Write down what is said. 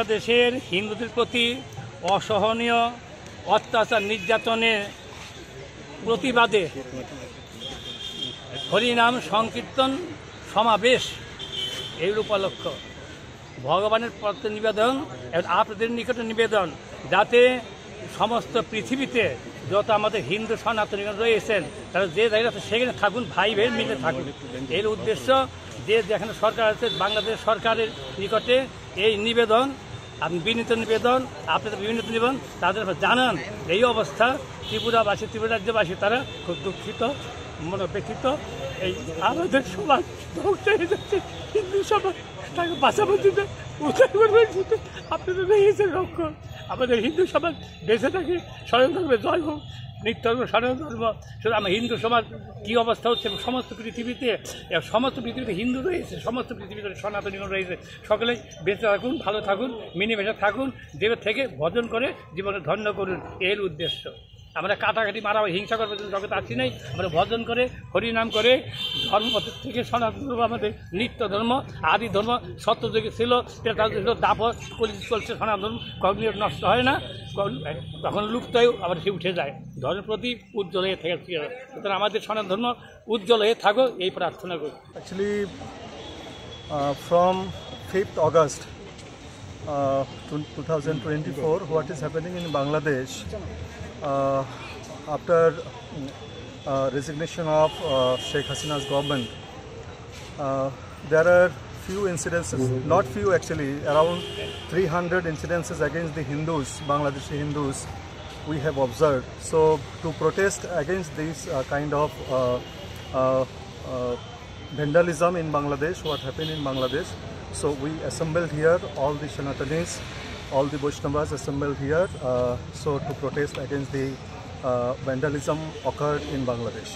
বাংলাদেশের হিন্দুদের প্রতি অসহনীয় অত্যাচার নির্যাতনের প্রতিবাদে হরিনাম সংকীর্তন সমাবেশ এর উপলক্ষ ভগবানের প্রতি নিবেদন এবং আপনাদের নিকটে নিবেদন যাতে সমস্ত পৃথিবীতে যত আমাদের হিন্দু সনাতনীগণ রয়েছেন তারা যে জায়গাতে সেখানে থাকুন, ভাই ভাই মিলে থাকুন। এর উদ্দেশ্য যে যেখানে সরকার আছে বাংলাদেশ সরকারের নিকটে এই নিবেদন, বিনীত নিবেদন, আপনাদের বিভিন্ন নিবেদন তাদের জানান এই অবস্থা ত্রিপুরাবাসী, ত্রিপুরা রাজ্যবাসী তারা খুব দুঃখিত, মনোব্যথিত। এই আমাদের সমাজ ধ্বংস হয়ে যাচ্ছে, হিন্দু সমাজ তাকে বাঁচাবার জন্য উদ্ধার করবার জন্য আপনাদের রয়েছে রক্ষণ। আমাদের হিন্দু সমাজ বেঁচে থাকে, স্বয়ং ধর্মে জয় হোক, নিত্য ধর্ম স্বয়ং ধর্ম। শুধু আমার হিন্দু সমাজ কী অবস্থা হচ্ছে সমস্ত পৃথিবীতে হিন্দু রয়েছে, সমস্ত পৃথিবীতে সনাতনীগণ রয়েছে, সকলেই বেঁচে থাকুন, ভালো থাকুন, মিলেমিশে থাকুন, দেবের থেকে ভজন করে জীবনে ধন্য করুন, এর উদ্দেশ্য। আমরা কাটাকাটি মারা হিংসা করবার জন্য জগতে আসি নাই, আমরা ভজন করে হরিনাম করে ধর্মপথের থেকে সনাতন ধর্ম আমাদের নিত্য ধর্ম, আদি ধর্ম, সত্যযুগে ছিল, ত্রেতা ছিল, দাপট কলি চলছে, সনাতন ধর্ম কখনো নষ্ট হয় না, তখন লুপ্ত হয়ে আবার সে উঠে যায়। ধর্মের প্রতি উজ্জ্বল হয়ে থাকে, সুতরাং আমাদের সনাতন ধর্ম উজ্জ্বল হয়ে থাকো এই প্রার্থনা করি। Actually, from 5th August 2024, what is happening in Bangladesh after resignation of Sheikh Hasina's government, there are few incidences, not few actually, around 300 incidences against the Hindus, Bangladeshi Hindus we have observed. So to protest against this kind of vandalism in Bangladesh, what happened in Bangladesh, so we assembled here, all the Sanatanis, all the Vaishnavas assembled here, so to protest against the vandalism occurred in Bangladesh.